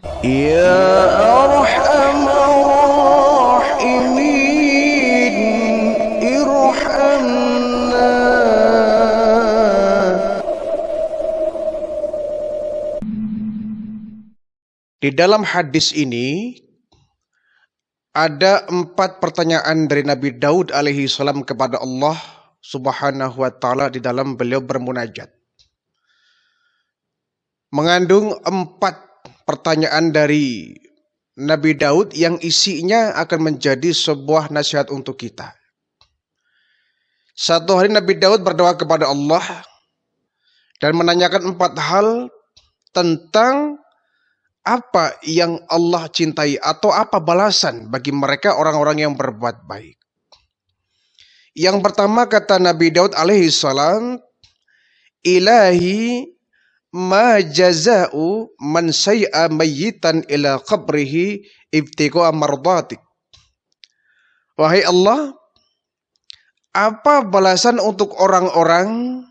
Ya Arhamar Rahimin, irhamna. Di dalam hadis ini ada 4 pertanyaan dari Nabi Daud alaihi salam kepada Allah Subhanahu wa taala di dalam beliau bermunajat. Mengandung 4 pertanyaan dari Nabi Daud yang isinya akan menjadi sebuah nasihat untuk kita. Satu hari Nabi Daud berdoa kepada Allah dan menanyakan 4 hal tentang apa yang Allah cintai atau apa balasan bagi mereka orang-orang yang berbuat baik. Yang pertama kata Nabi Daud alaihi salam, Ilahi ma jaza'u man say'a mayyitan ila qabrihi ibtiqa mardatik. Wahai Allah, apa balasan untuk orang-orang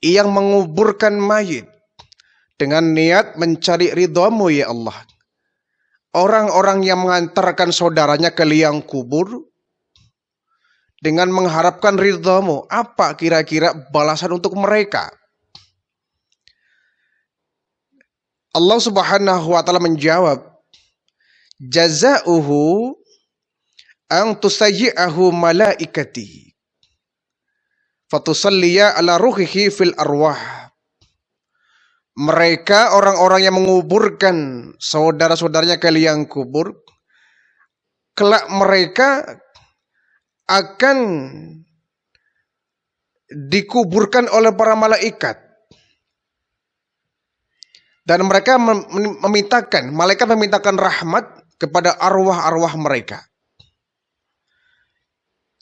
yang menguburkan mayit dengan niat mencari ridhamu ya Allah? Orang-orang yang mengantarkan saudaranya ke liang kubur dengan mengharapkan ridhamu, apa kira-kira balasan untuk mereka? Allah Subhanahu wa taala menjawab, Jaza'uhu an tusayyi'ahu malaikati fatusalliya ala ruhihi fil arwah. Mereka orang-orang yang menguburkan saudara-saudaranya ke liang kubur, kelak mereka akan dikuburkan oleh para malaikat. Dan mereka memintakan, malaikat memintakan rahmat kepada arwah-arwah mereka.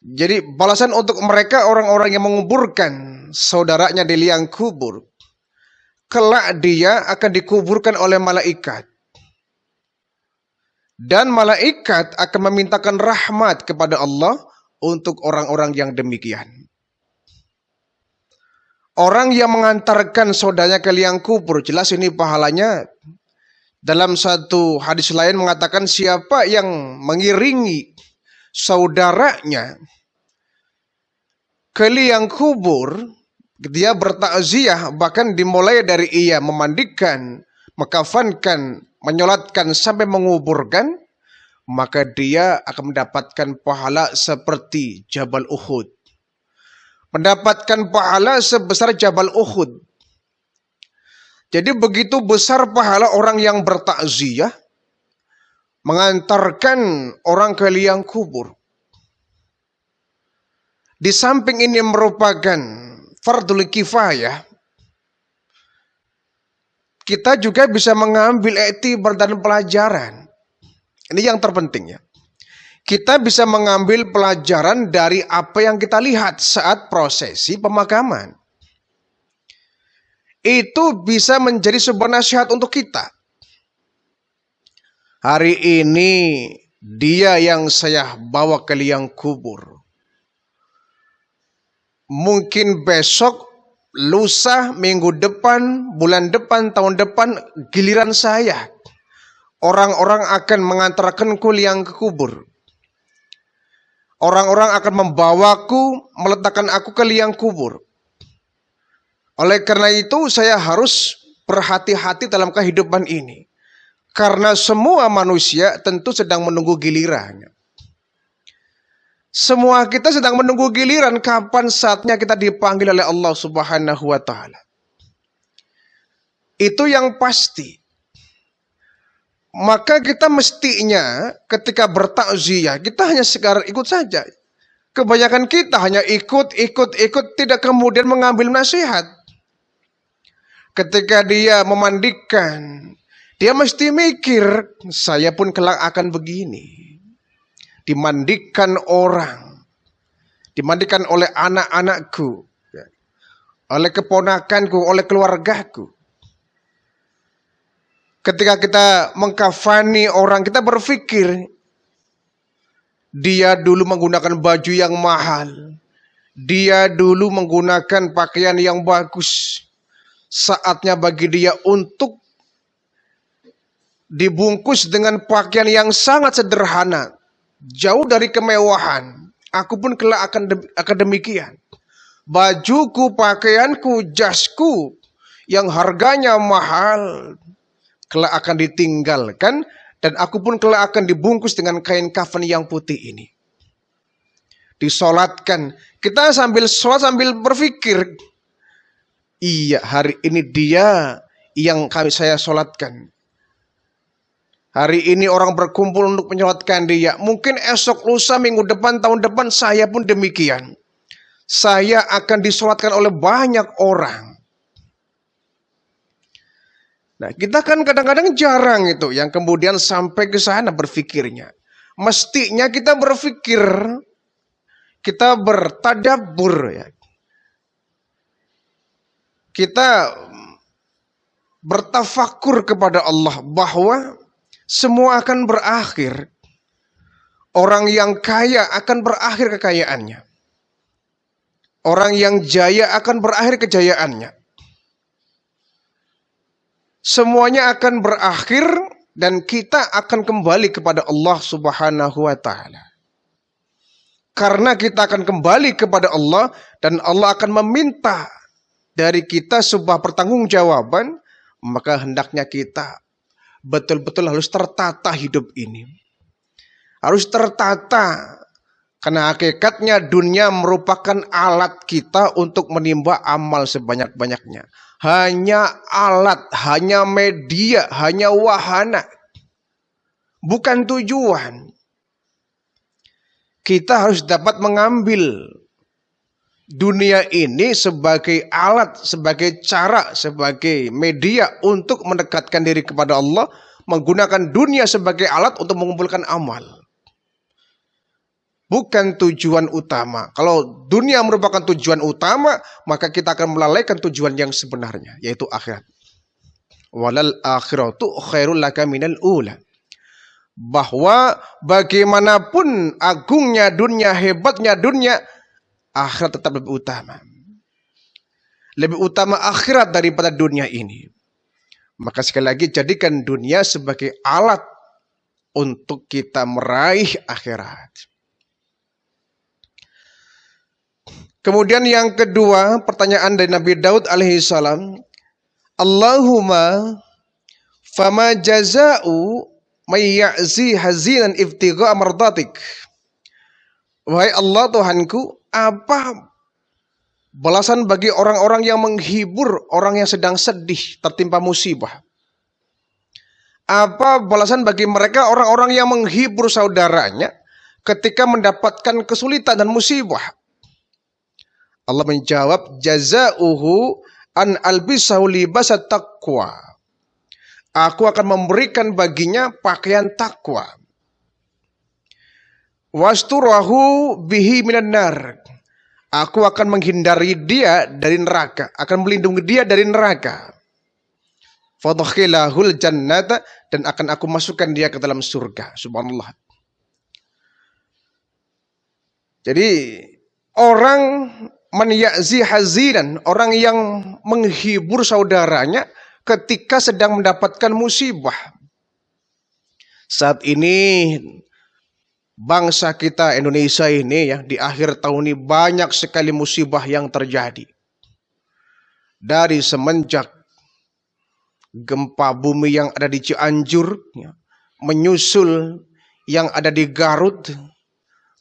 Jadi balasan untuk mereka orang-orang yang menguburkan saudaranya di liang kubur, kelak dia akan dikuburkan oleh malaikat. Dan malaikat akan memintakan rahmat kepada Allah untuk orang-orang yang demikian. Orang yang mengantarkan saudaranya ke liang kubur, jelas ini pahalanya. Dalam satu hadis lain mengatakan siapa yang mengiringi saudaranya ke liang kubur, dia bertakziah, bahkan dimulai dari ia memandikan, mekafankan, menyolatkan sampai menguburkan, maka dia akan mendapatkan pahala seperti Jabal Uhud. Mendapatkan pahala sebesar Jabal Uhud. Jadi begitu besar pahala orang yang bertakziah mengantarkan orang ke liang kubur. Di samping ini merupakan fardul kifayah, kita juga bisa mengambil iktibar dan pelajaran. Ini yang terpenting ya. Kita bisa mengambil pelajaran dari apa yang kita lihat saat prosesi pemakaman. Itu bisa menjadi sebuah nasihat untuk kita. Hari ini dia yang saya bawa ke liang kubur. Mungkin besok, lusa, minggu depan, bulan depan, tahun depan, giliran saya. Orang-orang akan mengantarkanku liang ke kubur. Orang-orang akan membawaku, meletakkan aku ke liang kubur. Oleh karena itu saya harus berhati-hati dalam kehidupan ini. Karena semua manusia tentu sedang menunggu gilirannya. Semua kita sedang menunggu giliran kapan saatnya kita dipanggil oleh Allah Subhanahu wa taala. Itu yang pasti. Maka kita mestinya ketika bertakziah, kita hanya sekedar ikut saja. Kebanyakan kita hanya ikut, tidak kemudian mengambil nasihat. Ketika dia memandikan, dia mesti mikir, saya pun kelak akan begini. Dimandikan orang, dimandikan oleh anak-anakku, oleh keponakanku, oleh keluargaku. Ketika kita mengkafani orang, kita berpikir, dia dulu menggunakan baju yang mahal, dia dulu menggunakan pakaian yang bagus. Saatnya bagi dia untuk dibungkus dengan pakaian yang sangat sederhana, jauh dari kemewahan. Aku pun kelak akan demikian. Bajuku, pakaianku, jasku yang harganya mahal kelak akan ditinggalkan, dan aku pun kelak akan dibungkus dengan kain kafan yang putih ini. Disolatkan. Kita sambil sholat sambil berpikir, iya, hari ini dia yang saya solatkan. Hari ini orang berkumpul untuk menyolatkan dia. Mungkin esok, lusa, minggu depan, tahun depan saya pun demikian. Saya akan disolatkan oleh banyak orang. Nah, kita kan kadang-kadang jarang itu yang kemudian sampai ke sana berpikirnya. Mestinya kita berpikir, kita bertadabbur ya. Kita bertafakur kepada Allah bahwa semua akan berakhir. Orang yang kaya akan berakhir kekayaannya. Orang yang jaya akan berakhir kejayaannya. Semuanya akan berakhir dan kita akan kembali kepada Allah Subhanahu wa taala. Karena kita akan kembali kepada Allah dan Allah akan meminta dari kita sebuah pertanggungjawaban, maka hendaknya kita betul-betul harus tertata hidup ini. Harus tertata, karena hakikatnya dunia merupakan alat kita untuk menimba amal sebanyak-banyaknya. Hanya alat, hanya media, hanya wahana, bukan tujuan. Kita harus dapat mengambil dunia ini sebagai alat, sebagai cara, sebagai media untuk mendekatkan diri kepada Allah, menggunakan dunia sebagai alat untuk mengumpulkan amal. Bukan tujuan utama. Kalau dunia merupakan tujuan utama, maka kita akan melalaikan tujuan yang sebenarnya, yaitu akhirat. Walal akhiratu khairul laka minal ula. Bahwa bagaimanapun agungnya dunia, hebatnya dunia, akhirat tetap lebih utama. Lebih utama akhirat daripada dunia ini. Maka sekali lagi jadikan dunia sebagai alat untuk kita meraih akhirat. Kemudian yang kedua, pertanyaan dari Nabi Daud alaihissalam, Allahumma fama jaza'u may ya'zi hazinan ibtigha'a mardatik. Wahai Allah Tuhanku, apa balasan bagi orang-orang yang menghibur orang yang sedang sedih tertimpa musibah? Apa balasan bagi mereka orang-orang yang menghibur saudaranya ketika mendapatkan kesulitan dan musibah? Allah menjawab, jazauhu an albisahu libasat taqwa. Aku akan memberikan baginya pakaian takwa. Wasturahu bihi minan nar. Aku akan menghindari dia dari neraka, akan melindungi dia dari neraka. Fadkhilahul jannata, dan akan aku masukkan dia ke dalam surga. Subhanallah. Jadi orang menyazi hazinan, orang yang menghibur saudaranya ketika sedang mendapatkan musibah. Saat ini bangsa kita Indonesia ini ya, di akhir tahun ini banyak sekali musibah yang terjadi. Dari semenjak gempa bumi yang ada di Cianjur, ya, menyusul yang ada di Garut,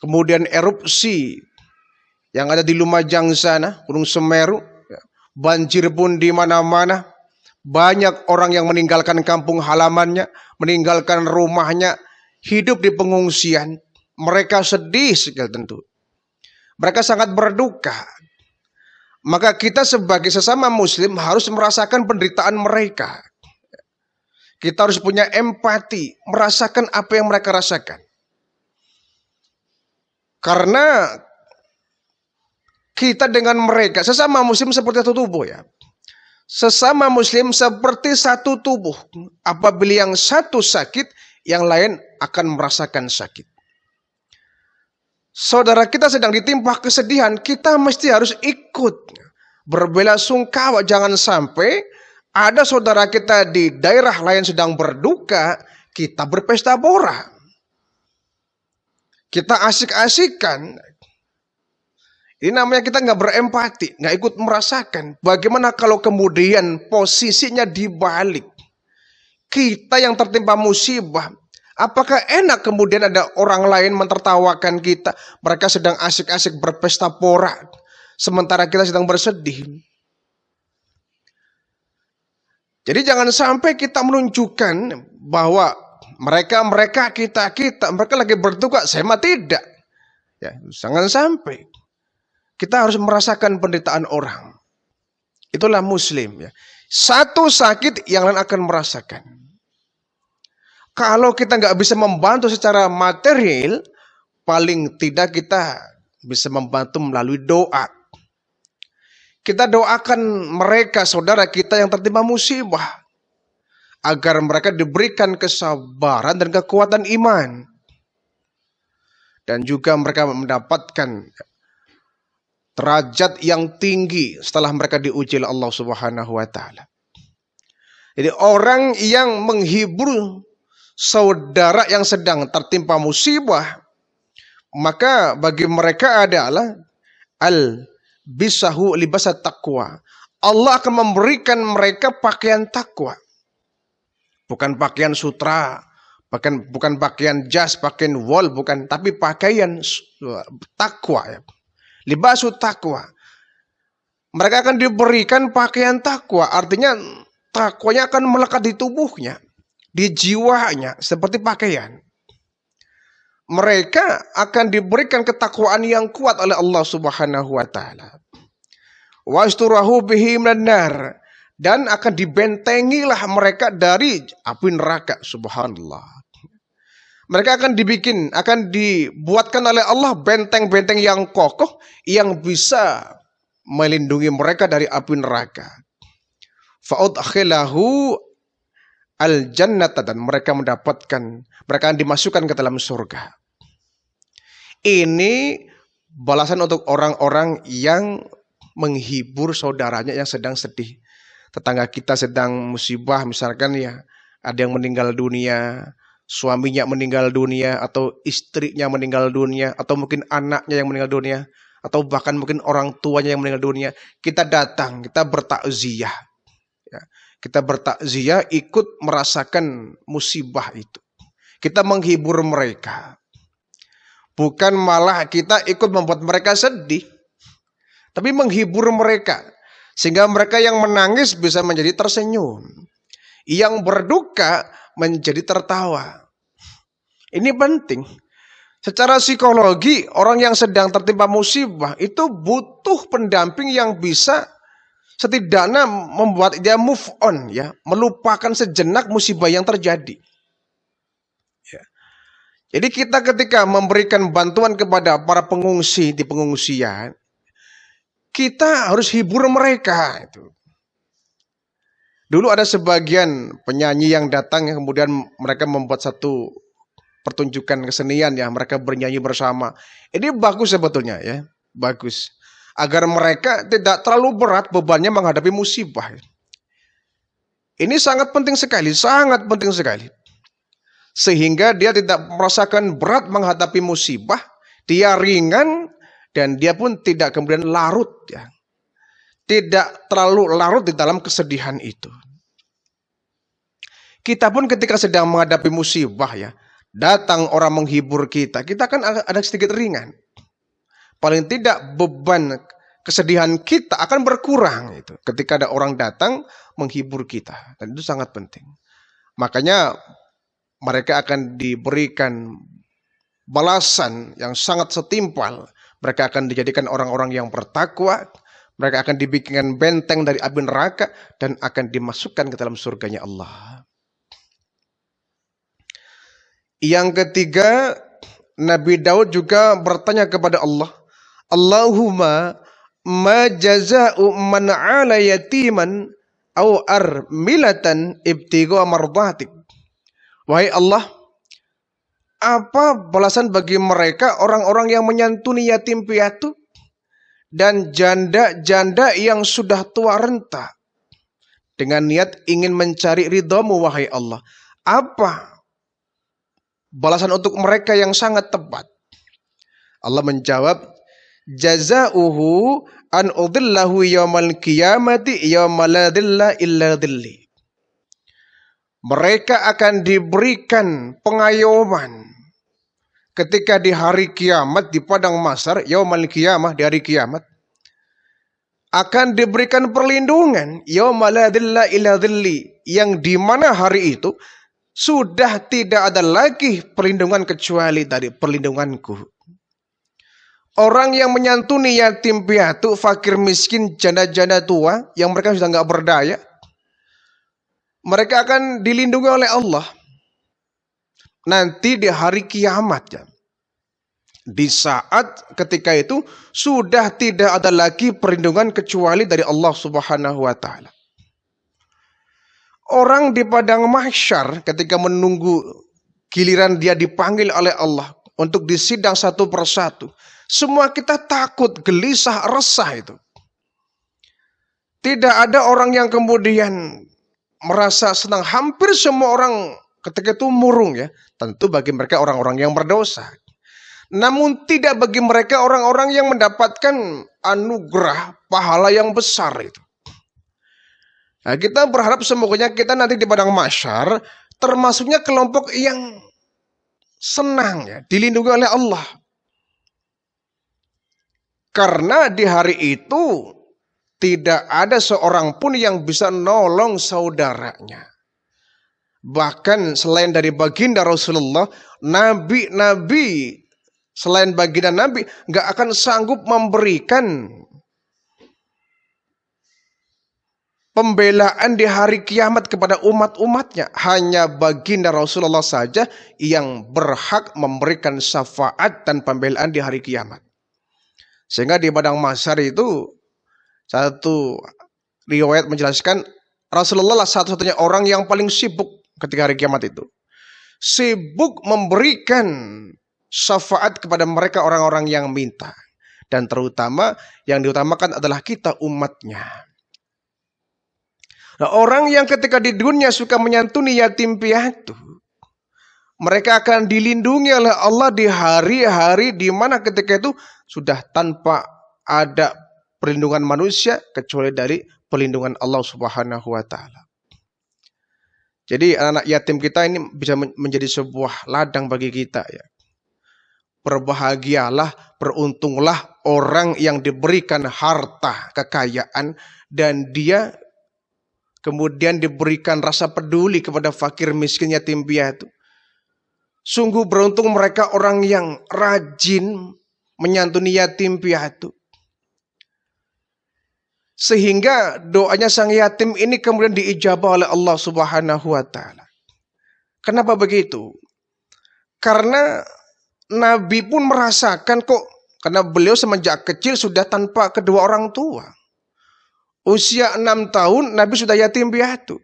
kemudian erupsi yang ada di Lumajang sana, Gunung Semeru, ya, banjir pun di mana-mana. Banyak orang yang meninggalkan kampung halamannya, meninggalkan rumahnya, hidup di pengungsian. Mereka sedih sekali tentu. Mereka sangat berduka. Maka kita sebagai sesama muslim harus merasakan penderitaan mereka. Kita harus punya empati, merasakan apa yang mereka rasakan. Karena kita dengan mereka, sesama muslim seperti satu tubuh ya. Sesama muslim seperti satu tubuh. Apabila yang satu sakit, yang lain akan merasakan sakit. Saudara kita sedang ditimpa kesedihan, kita mesti harus ikut berbelasungkawa. Jangan sampai Ada saudara kita di daerah lain sedang berduka, kita berpesta pora. Kita asik-asikan. Ini namanya kita nggak berempati, nggak ikut merasakan. Bagaimana kalau kemudian posisinya dibalik? Kita yang tertimpa musibah, apakah enak kemudian ada orang lain mentertawakan kita? Mereka sedang asik-asik berpesta pora, sementara kita sedang bersedih. Jadi jangan sampai kita menunjukkan bahwa mereka mereka lagi berduka, saya mah tidak. Ya, jangan sampai. Kita harus merasakan penderitaan orang. Itulah Muslim. Ya. Satu sakit, yang lain akan merasakan. Kalau kita nggak bisa membantu secara material, paling tidak kita bisa membantu melalui doa. Kita doakan mereka, saudara kita yang tertimpa musibah, agar mereka diberikan kesabaran dan kekuatan iman. Dan juga mereka mendapatkan derajat yang tinggi setelah mereka diuji oleh Allah Subhanahu wa taala. Jadi orang yang menghibur saudara yang sedang tertimpa musibah, maka bagi mereka adalah bisahu libasat taqwa. Allah akan memberikan mereka pakaian takwa. Bukan pakaian sutra, bukan pakaian jas, pakaian wol, bukan, tapi pakaian takwa ya. Libasu takwa. Mereka akan diberikan pakaian takwa. Artinya takwanya akan melekat di tubuhnya, di jiwanya, seperti pakaian. Mereka akan diberikan ketakwaan yang kuat oleh Allah Subhanahu wa taala. Wasturahu bihi minan nar, dan akan dibentengilah mereka dari api neraka. Subhanallah. Mereka akan dibuatkan oleh Allah benteng-benteng yang kokoh yang bisa melindungi mereka dari api neraka. Fa'udkhilahu al-jannata, dan mereka akan dimasukkan ke dalam surga. Ini balasan untuk orang-orang yang menghibur saudaranya yang sedang sedih. Tetangga kita sedang musibah, misalkan ya, ada yang meninggal dunia, suaminya meninggal dunia, atau istrinya meninggal dunia, atau mungkin anaknya yang meninggal dunia, atau bahkan mungkin orang tuanya yang meninggal dunia. Kita datang, kita bertakziah. Ya, kita bertakziah, ikut merasakan musibah itu. Kita menghibur mereka. Bukan malah kita ikut membuat mereka sedih, tapi menghibur mereka. Sehingga mereka yang menangis bisa menjadi tersenyum. Yang berduka menjadi tertawa. Ini penting. Secara psikologi, orang yang sedang tertimpa musibah itu butuh pendamping yang bisa setidaknya membuat dia move on, ya, melupakan sejenak musibah yang terjadi. Ya. Jadi kita ketika memberikan bantuan kepada para pengungsi di pengungsian, kita harus hibur mereka. Dulu ada sebagian penyanyi yang datang, yang kemudian mereka membuat satu pertunjukan kesenian, ya, mereka bernyanyi bersama. Ini bagus sebetulnya, ya, bagus. Agar mereka tidak terlalu berat bebannya menghadapi musibah. Ini sangat penting sekali, sangat penting sekali. Sehingga dia tidak merasakan berat menghadapi musibah, dia ringan, dan dia pun tidak kemudian larut, ya. Tidak terlalu larut di dalam kesedihan itu. Kita pun ketika sedang menghadapi musibah, ya, datang orang menghibur kita kan ada sedikit ringan. Paling tidak beban kesedihan kita akan berkurang itu ketika ada orang datang menghibur kita, dan itu sangat penting. Makanya mereka akan diberikan balasan yang sangat setimpal. Mereka akan dijadikan orang-orang yang bertakwa. Mereka akan dibikinkan benteng dari api neraka dan akan dimasukkan ke dalam surganya Allah. Yang ketiga, Nabi Daud juga bertanya kepada Allah, Allahumma ma jaza'u man 'ala yatiman aw armilatan ibtigha mardatik. Wahai Allah, apa balasan bagi mereka orang-orang yang menyantuni yatim piatu dan janda-janda yang sudah tua renta dengan niat ingin mencari ridhamu wahai Allah. Apa balasan untuk mereka yang sangat tepat? Allah menjawab, jazauhu an udillahu yaumal qiyamati yauma la dhilla illa dhilli. Mereka akan diberikan pengayoman ketika di hari kiamat di padang mahsyar, yaumal qiyamah, di hari kiamat akan diberikan perlindungan yauma la dhilla illa dhilli, yang di mana hari itu sudah tidak ada lagi perlindungan kecuali dari perlindunganku. Orang yang menyantuni yatim piatu, fakir miskin, janda-janda tua yang mereka sudah nggak berdaya, mereka akan dilindungi oleh Allah nanti di hari kiamat ya. Di saat ketika itu sudah tidak ada lagi perlindungan kecuali dari Allah Subhanahu wa taala. Orang di padang mahsyar ketika menunggu giliran dia dipanggil oleh Allah untuk disidang satu persatu, semua kita takut, gelisah, resah itu. Tidak ada orang yang kemudian merasa senang. Hampir semua orang ketika itu murung ya. Tentu bagi mereka orang-orang yang berdosa. Namun tidak bagi mereka orang-orang yang mendapatkan anugerah pahala yang besar itu. Nah, kita berharap semoga kita nanti di padang mahsyar termasuknya kelompok yang senang ya, dilindungi oleh Allah. Karena di hari itu tidak ada seorang pun yang bisa nolong saudaranya. Bahkan selain dari baginda Rasulullah, nabi-nabi selain baginda Nabi nggak akan sanggup memberikan pembelaan di hari kiamat kepada umat-umatnya. Hanya baginda Rasulullah saja yang berhak memberikan syafaat dan pembelaan di hari kiamat. Sehingga di padang mahsyar itu satu riwayat menjelaskan Rasulullah lah satu-satunya orang yang paling sibuk ketika hari kiamat itu. Sibuk memberikan syafaat kepada mereka orang-orang yang minta. Dan terutama yang diutamakan adalah kita umatnya. Nah, orang yang ketika di dunia suka menyantuni yatim piatu, mereka akan dilindungi oleh Allah di hari-hari di mana ketika itu sudah tanpa ada perlindungan manusia kecuali dari perlindungan Allah Subhanahu wa taala. Jadi anak-anak yatim kita ini bisa menjadi sebuah ladang bagi kita ya. Berbahagialah, beruntunglah orang yang diberikan harta, kekayaan, dan dia kemudian diberikan rasa peduli kepada fakir miskin yatim piatu. Sungguh beruntung mereka orang yang rajin menyantuni yatim piatu. Sehingga doanya sang yatim ini kemudian diijabah oleh Allah Subhanahu wa taala. Kenapa begitu? Karena Nabi pun merasakan kok, karena beliau semenjak kecil sudah tanpa kedua orang tua. Usia 6 tahun Nabi sudah yatim piatu.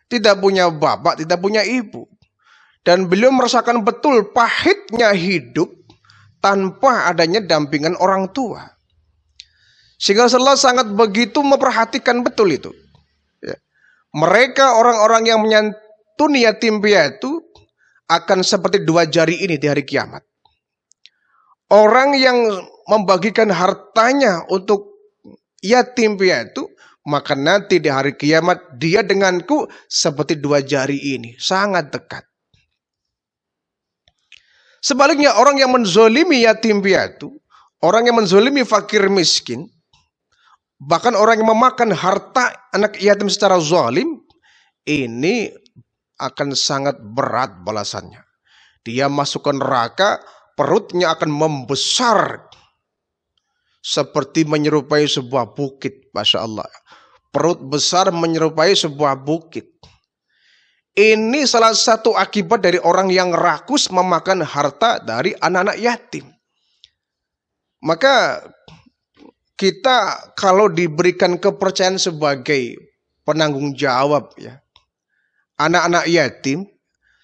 Tidak punya bapak, tidak punya ibu. Dan beliau merasakan betul pahitnya hidup tanpa adanya dampingan orang tua. Sehingga Rasulullah sangat begitu memperhatikan betul itu. Ya. Mereka orang-orang yang menyantuni yatim piatu akan seperti 2 jari ini di hari kiamat. Orang yang membagikan hartanya untuk yatim piatu, maka nanti di hari kiamat dia denganku seperti 2 jari ini, sangat dekat. Sebaliknya orang yang menzolimi yatim piatu, orang yang menzolimi fakir miskin, bahkan orang yang memakan harta anak yatim secara zalim, ini akan sangat berat balasannya. Dia masuk ke neraka, perutnya akan membesar seperti menyerupai sebuah bukit. Masya Allah. Perut besar menyerupai sebuah bukit. Ini salah satu akibat dari orang yang rakus memakan harta dari anak-anak yatim. Maka kita kalau diberikan kepercayaan sebagai penanggung jawab ya, anak-anak yatim,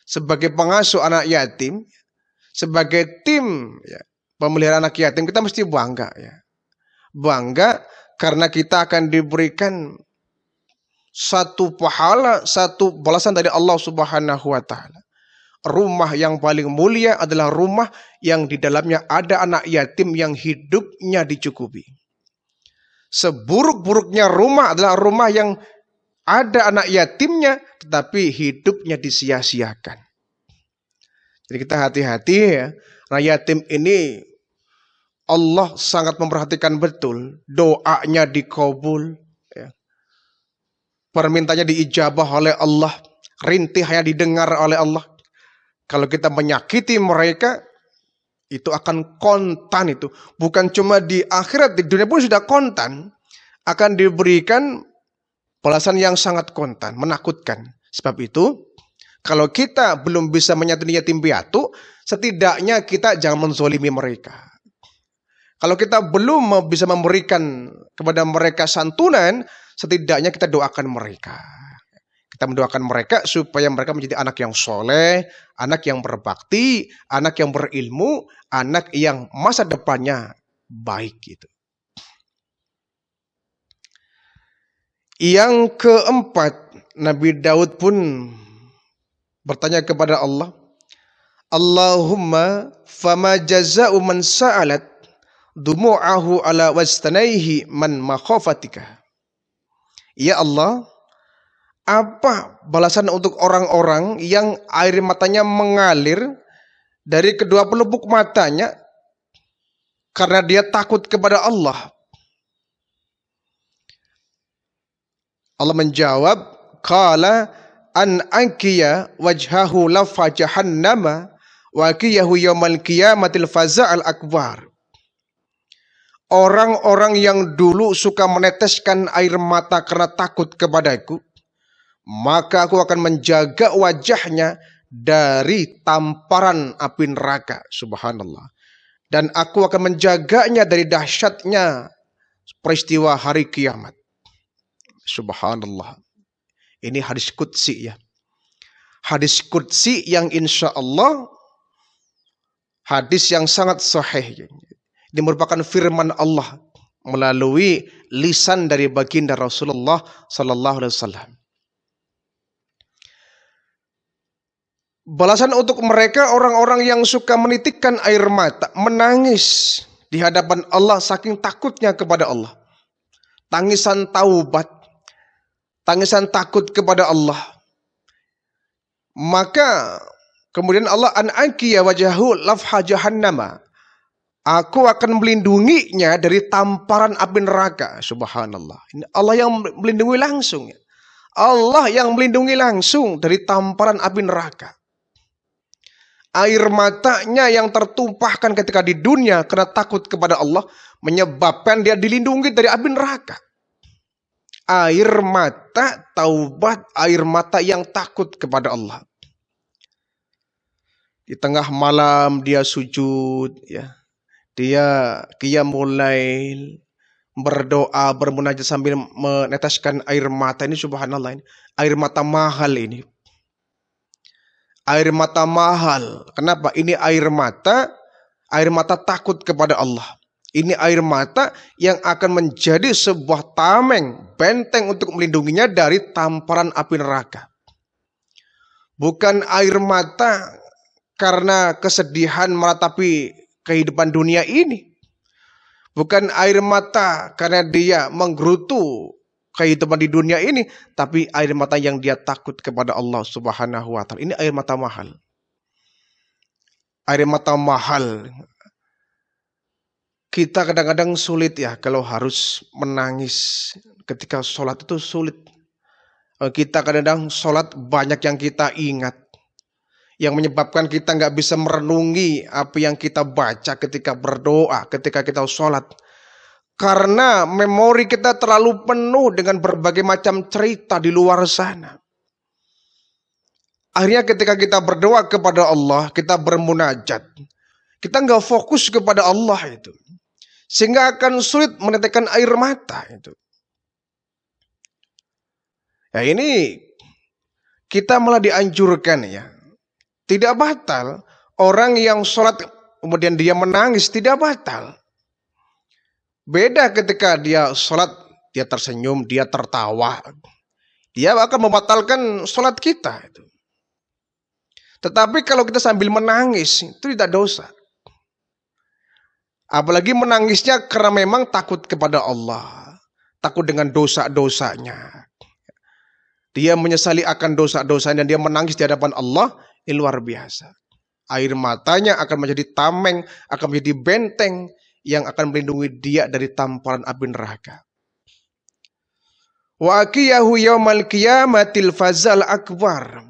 sebagai pengasuh anak yatim, sebagai tim ya, pemelihara anak yatim, kita mesti bangga ya. Bangga karena kita akan diberikan satu pahala, satu balasan dari Allah Subhanahu wa taala. Rumah yang paling mulia adalah rumah yang di dalamnya ada anak yatim yang hidupnya dicukupi. Seburuk-buruknya rumah adalah rumah yang ada anak yatimnya tetapi hidupnya disia-siakan. Jadi kita hati-hati ya. Anak yatim ini Allah sangat memperhatikan betul. Doanya dikabul. Ya. Permintaannya diijabah oleh Allah. Rintihnya didengar oleh Allah. Kalau kita menyakiti mereka, itu akan kontan itu. Bukan cuma di akhirat, di dunia pun sudah kontan. Akan diberikan balasan yang sangat kontan, menakutkan. Sebab itu, kalau kita belum bisa menyantuni yatim piatu, setidaknya kita jangan menzolimi mereka. Kalau kita belum bisa memberikan kepada mereka santunan, setidaknya kita doakan mereka. Kita mendoakan mereka supaya mereka menjadi anak yang soleh, anak yang berbakti, anak yang berilmu, anak yang masa depannya baik gitu. Yang keempat, Nabi Daud pun bertanya kepada Allah, Allahumma fama jaza'u man sa'alat dumu'ahu ala wastanaihi man makhafatika. Ya Allah, apa balasan untuk orang-orang yang air matanya mengalir dari kedua pelupuk matanya karena dia takut kepada Allah? Allah menjawab, qala an ankiya wajhahu lafa jahannama wa qiyahu yaumal qiyamatil faza'al akbar. Orang-orang yang dulu suka meneteskan air mata karena takut kepadaku, maka aku akan menjaga wajahnya dari tamparan api neraka. Subhanallah. Dan aku akan menjaganya dari dahsyatnya peristiwa hari kiamat. Subhanallah. Ini hadis qudsi ya. Hadis qudsi yang insya Allah hadis yang sangat sahih. Ini merupakan firman Allah melalui lisan dari baginda Rasulullah sallallahu alaihi wasallam. Balasan untuk mereka orang-orang yang suka menitikkan air mata, menangis di hadapan Allah saking takutnya kepada Allah. Tangisan taubat, tangisan takut kepada Allah. Maka kemudian Allah an'akiya wajahu lafha jahannama. Aku akan melindunginya dari tamparan api neraka. Subhanallah. Ini Allah yang melindungi langsung. Allah yang melindungi langsung dari tamparan api neraka. Air matanya yang tertumpahkan ketika di dunia karena takut kepada Allah menyebabkan dia dilindungi dari api neraka. Air mata taubat, air mata yang takut kepada Allah. Di tengah malam dia sujud, ya. Dia qiyamul lail, berdoa, bermunajat sambil meneteskan air mata ini. Subhanallah, ini air mata mahal ini. Air mata mahal. Kenapa? Ini air mata takut kepada Allah. Ini air mata yang akan menjadi sebuah tameng, benteng untuk melindunginya dari tamparan api neraka. Bukan air mata karena kesedihan meratapi kehidupan dunia ini. Bukan air mata karena dia menggerutu kehidupan di dunia ini, tapi air mata yang dia takut kepada Allah Subhanahu wa taala. Ini air mata mahal. Air mata mahal. Kita kadang-kadang sulit ya kalau harus menangis ketika sholat, itu sulit. Kita kadang-kadang sholat banyak yang kita ingat, yang menyebabkan kita nggak bisa merenungi apa yang kita baca ketika berdoa, ketika kita sholat. Karena memori kita terlalu penuh dengan berbagai macam cerita di luar sana. Akhirnya ketika kita berdoa kepada Allah, kita bermunajat, kita nggak fokus kepada Allah itu. Sehingga akan sulit meneteskan air mata itu. Ya ini kita malah dianjurkan ya. Tidak batal. Orang yang sholat kemudian dia menangis tidak batal. Beda ketika dia sholat, dia tersenyum, dia tertawa. dia akan membatalkan sholat kita. Tetapi kalau kita sambil menangis, itu tidak dosa. Apalagi menangisnya karena memang takut kepada Allah, takut dengan dosa-dosanya. Dia menyesali akan dosa-dosanya dan dia menangis di hadapan Allah, ini luar biasa. Air matanya akan menjadi tameng, akan menjadi benteng yang akan melindungi dia dari tamparan api neraka. Wa aqiyahu yaumal qiyamatil fazal akbar.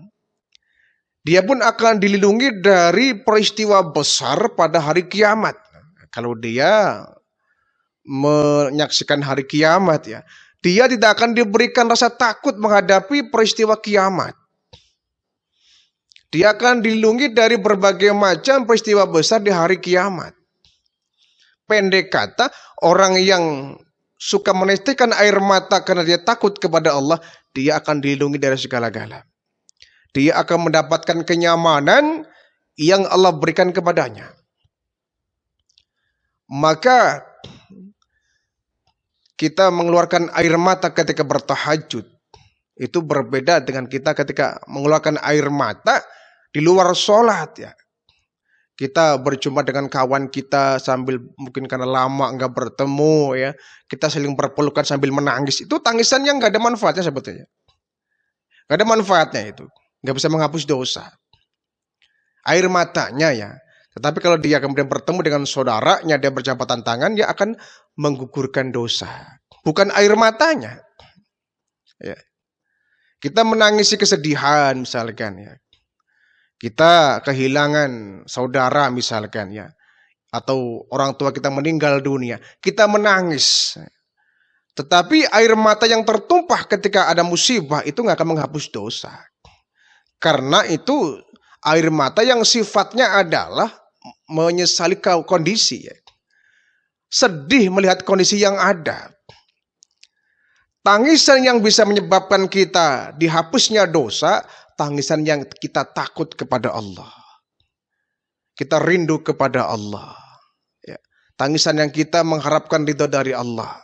Dia pun akan dilindungi dari peristiwa besar pada hari kiamat. Kalau dia menyaksikan hari kiamat ya, dia tidak akan diberikan rasa takut menghadapi peristiwa kiamat. Dia akan dilindungi dari berbagai macam peristiwa besar di hari kiamat. Pendek kata, orang yang suka menitikan air mata karena dia takut kepada Allah, dia akan dilindungi dari segala-gala. Dia akan mendapatkan kenyamanan yang Allah berikan kepadanya. Maka kita mengeluarkan air mata ketika bertahajud. Itu berbeda dengan kita ketika mengeluarkan air mata di luar sholat ya. Kita berjumpa dengan kawan kita sambil mungkin karena lama nggak bertemu ya. Kita saling berpelukan sambil menangis. Itu tangisan yang nggak ada manfaatnya sebetulnya. Nggak ada manfaatnya itu. Nggak bisa menghapus dosa. Air matanya ya. Tetapi kalau dia kemudian bertemu dengan saudaranya, dia berjabatan tangan, dia akan menggugurkan dosa. Bukan air matanya. Ya. Kita menangisi kesedihan misalkan ya. Kita kehilangan saudara misalkan ya. Atau orang tua kita meninggal dunia. Kita menangis. Tetapi air mata yang tertumpah ketika ada musibah itu nggak akan menghapus dosa. Karena itu air mata yang sifatnya adalah menyesali kondisi. Ya. Sedih melihat kondisi yang ada. Tangisan yang bisa menyebabkan kita dihapusnya dosa, tangisan yang kita takut kepada Allah. Kita rindu kepada Allah. Ya. Tangisan yang kita mengharapkan ridho dari Allah.